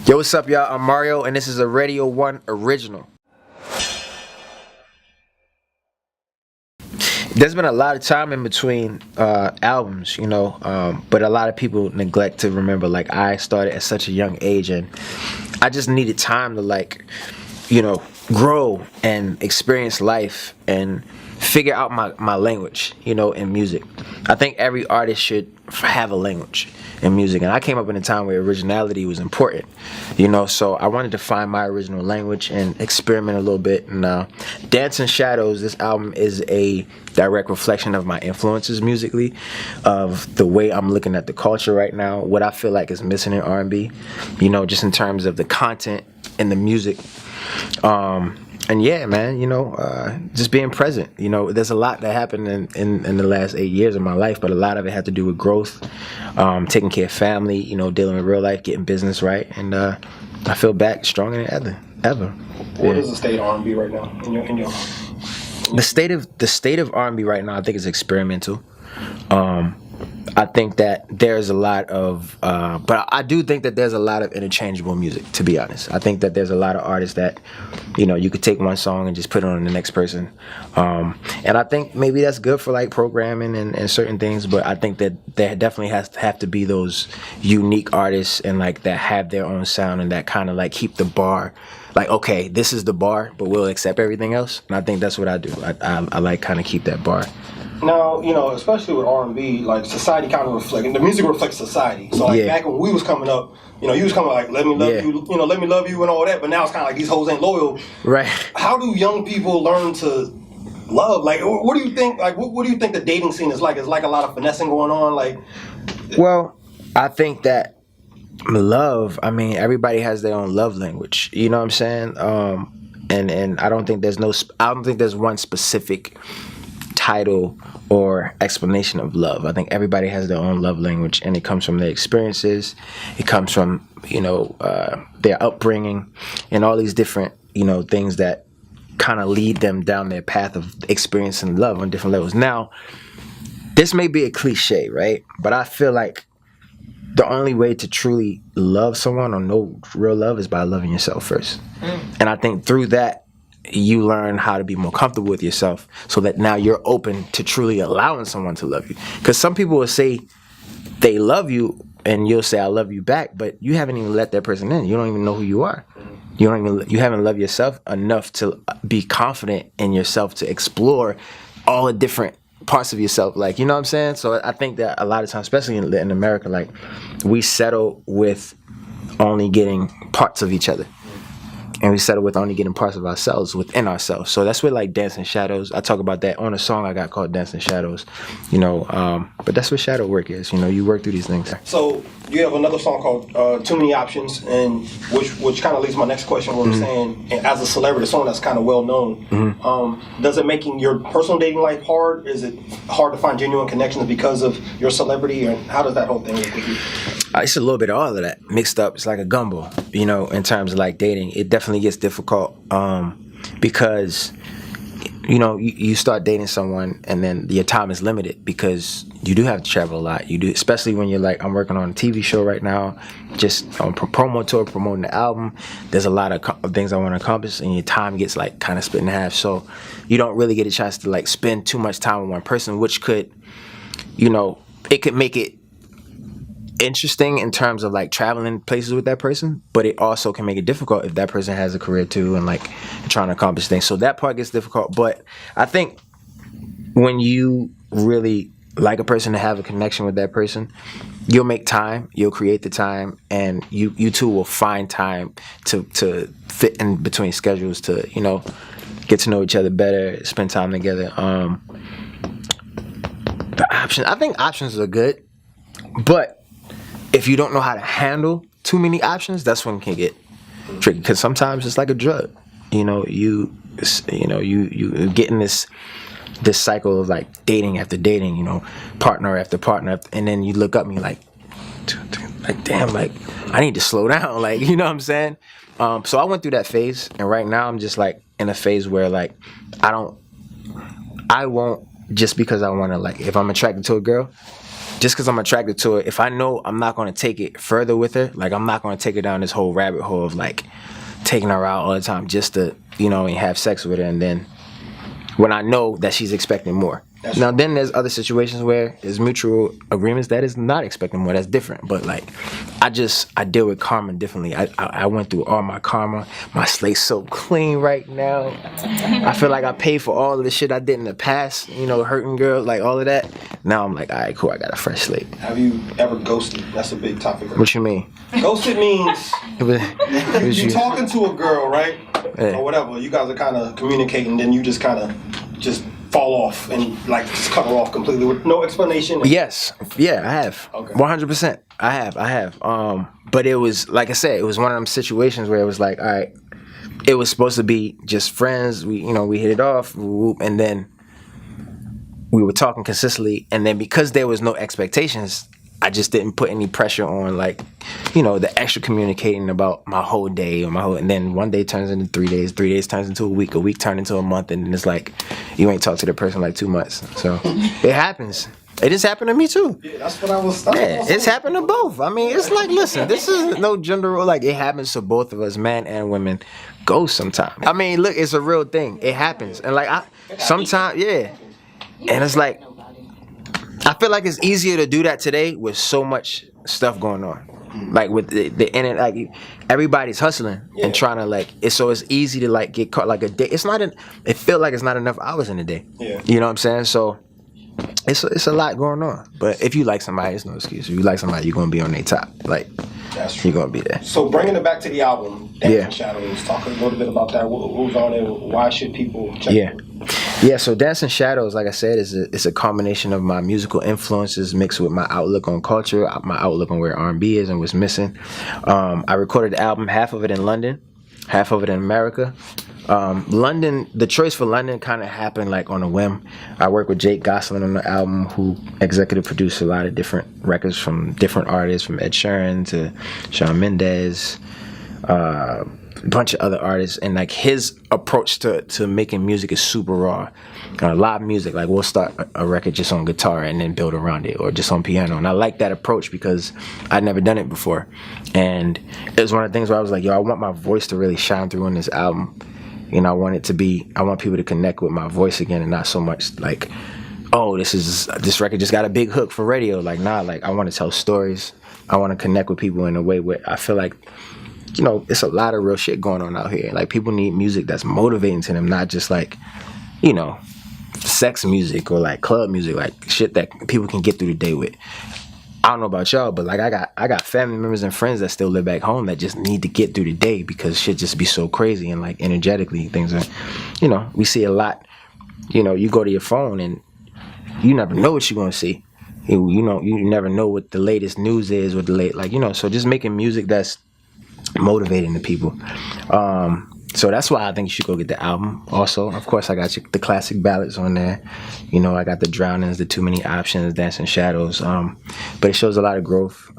Yo, what's up, y'all? I'm Mario, and this is a Radio 1 original. There's been a lot of time in between albums, but a lot of people neglect to remember, like, I started at such a young age, and I just needed time to, grow and experience life and figure out my language, in music. I think every artist should have a language in music, and I came up in a time where originality was important, so I wanted to find my original language and experiment a little bit. And Dance in Shadows, this album is a direct reflection of my influences musically, of the way I'm looking at the culture right now, what I feel like is missing in R&B, just in terms of the content and the music. And yeah, man, just being present. There's a lot that happened in the last 8 years of my life, but a lot of it had to do with growth, taking care of family, dealing with real life, getting business right, and I feel back stronger than ever. What is the state of R&B right now in your the state of R&B right now? I think is experimental. I think that there's a lot of, but I do think that there's a lot of interchangeable music, to be honest. I think that there's a lot of artists that, you could take one song and just put it on the next person. And I think maybe that's good for like programming and certain things, but I think that there definitely has to have to be those unique artists and like that have their own sound and that kind of like keep the bar. Like, okay, this is the bar, but we'll accept everything else. And I think that's what I do. I like kind of keep that bar. Now, especially with R&B, like society kind of reflects, the music reflects society. So like back when we was coming up, you was coming like, let me love you, let me love you and all that. But now it's kind of like these hoes ain't loyal. Right. How do young people learn to love? Like, what do you think? Like, what do you think the dating scene is like? Is like a lot of finessing going on? Like, well, I think that love. I mean, everybody has their own love language. You know what I'm saying? And I don't think there's one specific title or explanation of love. I think everybody has their own love language, and it comes from their experiences. It comes from their upbringing and all these different things that kind of lead them down their path of experiencing love on different levels. Now, this may be a cliche, right? But I feel like the only way to truly love someone or know real love is by loving yourself first. And I think through that, you learn how to be more comfortable with yourself so that now you're open to truly allowing someone to love you. Because some people will say they love you and you'll say, I love you back, but you haven't even let that person in. You don't even know who you are. You haven't loved yourself enough to be confident in yourself to explore all the different parts of yourself. Like, you know what I'm saying? So I think that a lot of times, especially in America, like we settle with only getting parts of each other. And we settle with only getting parts of ourselves within ourselves. So that's where like Dance in Shadows, I talk about that on a song I got called Dance in Shadows, but that's what shadow work is. You work through these things. So you have another song called Too Many Options, and which kind of leads to my next question, where I'm saying, and as a celebrity, a song that's kind of well known, does it making your personal dating life hard? Is it hard to find genuine connections because of your celebrity, and how does that whole thing work with you? It's a little bit of all of that mixed up. It's like a gumbo, in terms of like dating. It definitely gets difficult because you start dating someone and then your time is limited because you do have to travel a lot. You do, especially when you're like, I'm working on a TV show right now, just on promo tour, promoting the album. There's a lot of things I want to accomplish, and your time gets like kind of split in half. So you don't really get a chance to like spend too much time with one person, which could, it could make it interesting in terms of like traveling places with that person, but it also can make it difficult if that person has a career too and like trying to accomplish things. So that part gets difficult. But I think when you really like a person to have a connection with that person, you'll make time, you'll create the time, and you two will find time to fit in between schedules to get to know each other better, spend time together. The options, I think options are good, but if you don't know how to handle too many options, that's when it can get tricky. Because sometimes it's like a drug. You get in this cycle of like dating after dating, partner after partner, and then you look up and you're like damn, like I need to slow down, like you know what I'm saying. So I went through that phase, and right now I'm just like in a phase where like I won't just because I want to, like if I'm attracted to a girl, just because I'm attracted to it, if I know I'm not going to take it further with her, like I'm not going to take her down this whole rabbit hole of like taking her out all the time just to, and have sex with her, and then when I know that she's expecting more. Now, then there's other situations where there's mutual agreements that is not expecting more. That's different. But like, I deal with karma differently. I went through all my karma. My slate's so clean right now. I feel like I paid for all of the shit I did in the past. Hurting girls, like all of that. Now I'm like, all right, cool. I got a fresh slate. Have you ever ghosted? That's a big topic. What you mean? Ghosted means you talking to a girl, right? Yeah. Or whatever. You guys are kind of communicating, then you just kind of just fall off and like just cut her off completely with no explanation. Yes. Yeah, I have. Okay. 100%. I have. But it was, like I said, it was one of them situations where it was like, all right, it was supposed to be just friends. We hit it off, and then we were talking consistently, and then because there was no expectations, I just didn't put any pressure on, like, the extra communicating about my whole day and then one day turns into 3 days, 3 days turns into a week turns into a month, and then it's like you ain't talked to the person like 2 months. So it happens. It just happened to me too. Yeah, that's what I was stuck. Yeah, it's happened to both. I mean, it's like, listen, this is no gender role. Like, it happens to both of us, man and women. Ghost sometimes. I mean, look, it's a real thing. It happens, and like sometimes, yeah, and it's like. I feel like it's easier to do that today with so much stuff going on, like with the internet. Like everybody's hustling and trying to like. It's easy to like get caught like a day. It's not. It feel like it's not enough hours in a day. Yeah. You know what I'm saying? So it's a lot going on. But if you like somebody, it's no excuse. If you like somebody, you're gonna be on their top. Like that's true. You're gonna be there. So bringing it back to the album, Dancing Shadows. Talk a little bit about that. Who's on it? Why should people check it? Yeah, so Dancing Shadows, like I said, is a combination of my musical influences mixed with my outlook on culture, my outlook on where R&B is and what's missing. I recorded the album, half of it in London, half of it in America. London, the choice for London kind of happened like on a whim. I worked with Jake Gosselin on the album, who executive produced a lot of different records from different artists, from Ed Sheeran to Shawn Mendes, a bunch of other artists, and like his approach to making music is super raw. Live music, like we'll start a record just on guitar and then build around it, or just on piano. And I like that approach because I'd never done it before. And it was one of the things where I was like, yo, I want my voice to really shine through on this album. I want people to connect with my voice again, and not so much like, oh, this record just got a big hook for radio. Like, nah, like I want to tell stories. I want to connect with people in a way where I feel like, it's a lot of real shit going on out here. Like, people need music that's motivating to them, not just like, sex music or like club music, like shit that people can get through the day with. I don't know about y'all, but like I got family members and friends that still live back home that just need to get through the day because shit just be so crazy, and like energetically things are, we see a lot. You go to your phone and you never know what you're gonna see. You never know what the latest news is, what the so just making music that's motivating to people. So that's why I think you should go get the album. Also, of course, I got the classic ballads on there. I got the Drownings, the Too Many Options, Dancing Shadows. But it shows a lot of growth.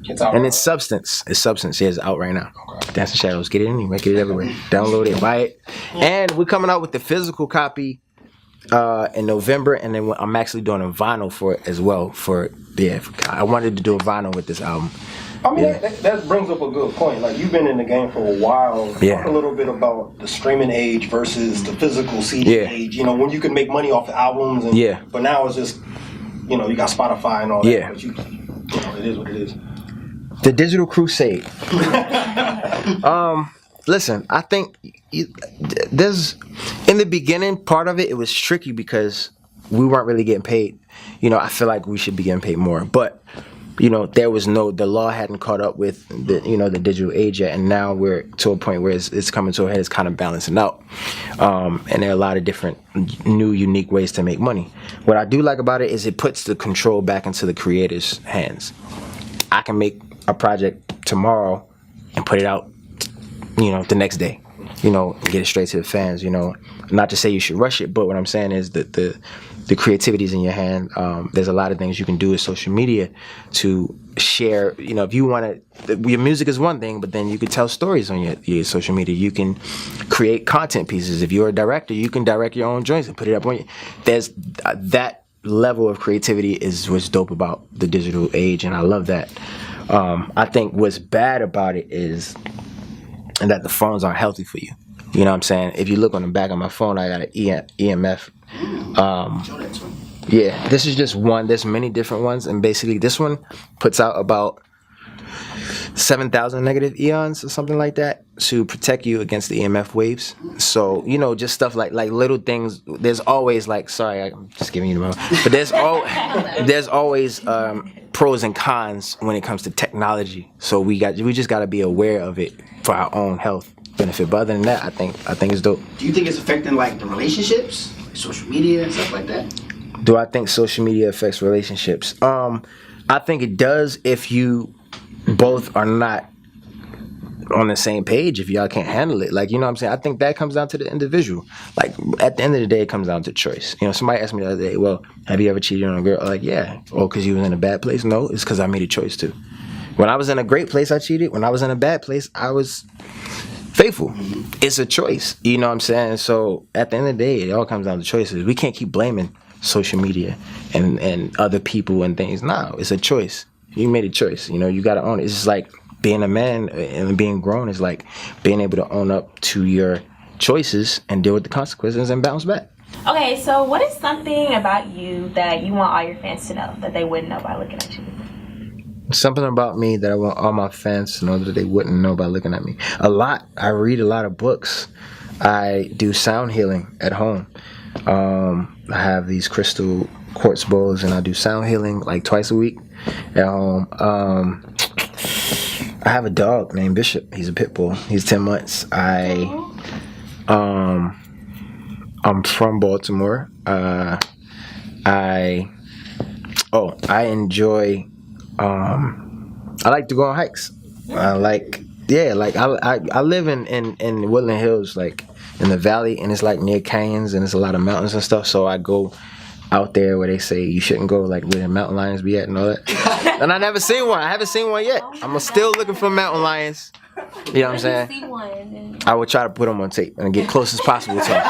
It's out, and it's substance. It's substance. Yeah, it's out right now. Okay. Dancing Shadows. Get it anywhere. Get it everywhere. Download it. Buy it. And we're coming out with the physical copy in November, and then I'm actually doing a vinyl for it as well. I wanted to do a vinyl with this album. I mean, that brings up a good point. Like, you've been in the game for a while. Yeah. Talk a little bit about the streaming age versus the physical CD age. When you can make money off the albums. And, But now it's just, you got Spotify and all that. Yeah. But it is what it is. The Digital Crusade. Listen, I think there's, in the beginning, part of it was tricky because we weren't really getting paid. I feel like we should be getting paid more. But there was the law hadn't caught up with the digital age yet, and now we're to a point where it's coming to a head. It's kind of balancing out, and there are a lot of different new, unique ways to make money. What I do like about it is it puts the control back into the creator's hands. I can make a project tomorrow and put it out, the next day, get it straight to the fans. Not to say you should rush it, but what I'm saying is that the creativity is in your hand. There's a lot of things you can do with social media to share. If you want to, your music is one thing, but then you can tell stories on your social media. You can create content pieces. If you're a director, you can direct your own joints and put it up on. There's that level of creativity is what's dope about the digital age, and I love that. I think what's bad about it is that the phones aren't healthy for you. You know what I'm saying? If you look on the back of my phone, I got an EMF. Yeah, this is just one. There's many different ones, and basically this one puts out about 7,000 negative eons or something like that to protect you against the EMF waves. So, you know, just stuff like little things. There's always like, sorry, I'm just giving you the moment, but there's always pros and cons when it comes to technology. So we just got to be aware of it for our own health benefit. But other than that, I think it's dope. Do you think it's affecting like the relationships, like social media and stuff like that? Do I think social media affects relationships? I think it does if you both are not on the same page, if y'all can't handle it. Like, you know what I'm saying? I think that comes down to the individual. Like, at the end of the day, it comes down to choice. You know, somebody asked me the other day, well, have you ever cheated on a girl? Like, yeah. Oh, because you was in a bad place? No, it's because I made a choice to. When I was in a great place, I cheated. When I was in a bad place, I was faithful. It's a choice. You know what I'm saying? So at the end of the day, it all comes down to choices. We can't keep blaming social media and other people and things. No, it's a choice. You made a choice. You know, you got to own it. It's just like being a man and being grown is like being able to own up to your choices and deal with the consequences and bounce back. Okay, so what is something about you that you want all your fans to know that they wouldn't know by looking at you? Something about me that I want all my fans to know that they wouldn't know by looking at me. A lot. I read a lot of books. I do sound healing at home. I have these crystal quartz bowls and I do sound healing like twice a week at home. I have a dog named Bishop. He's a pit bull. He's 10 months. I'm from Baltimore. I enjoy I like to go on hikes. I live in Woodland Hills, like in the valley, and it's like near canyons and it's a lot of mountains and stuff. So I go out there where they say you shouldn't go, like where the mountain lions be at and all that. And I never seen one. I haven't seen one yet. I'm still looking for mountain lions. You know what I'm saying? I would try to put them on tape and get close as possible to him.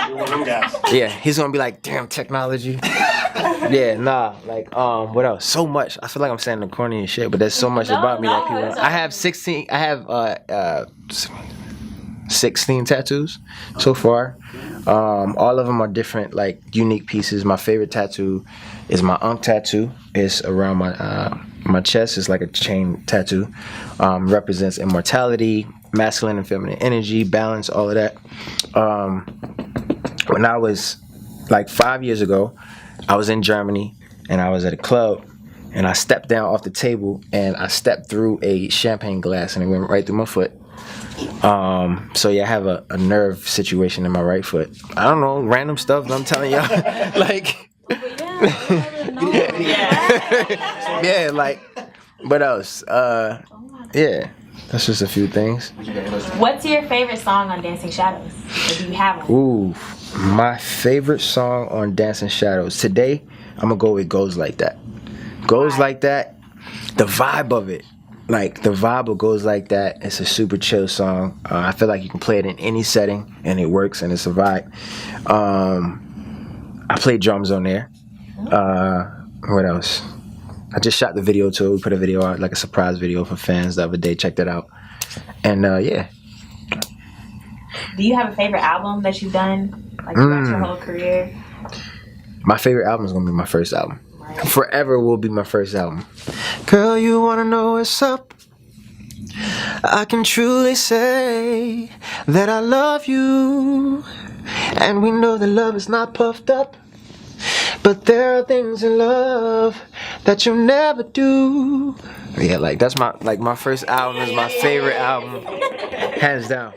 You're one of them guys. Yeah, he's gonna be like, damn technology. Yeah, nah, like what else? So much. I feel like I'm saying the corny and shit, but there's so much about me that people. I have 16 tattoos so far. All of them are different, like unique pieces. My favorite tattoo is my Ankh tattoo. It's around my chest. It's like a chain tattoo. Represents immortality, masculine and feminine energy, balance, all of that. When I was like 5 years ago, I was in Germany and I was at a club and I stepped down off the table and I stepped through a champagne glass and it went right through my foot. So yeah, I have a nerve situation in my right foot. I don't know, random stuff, but I'm telling y'all. Like, yeah, like, what else? Yeah, that's just a few things. What's your favorite song on Dancing Shadows? Or do you have one? Ooh, my favorite song on Dancing Shadows. Today, I'm gonna go with Goes Like That. Goes Like That, the vibe of it. Like, the vibe of Goes Like That, it's a super chill song. I feel like you can play it in any setting, and it works, and it's a vibe. I play drums on there. What else? I just shot the video, too. We put a video out, like a surprise video for fans the other day. Check that out. And, yeah. Do you have a favorite album that you've done, like, throughout your whole career? My favorite album is going to be my first album. Forever will be my first album. Girl, you wanna know what's up? I can truly say that I love you. And we know that love is not puffed up, but there are things in love that you'll never do. Yeah, like that's my first album is my favorite album, hands down.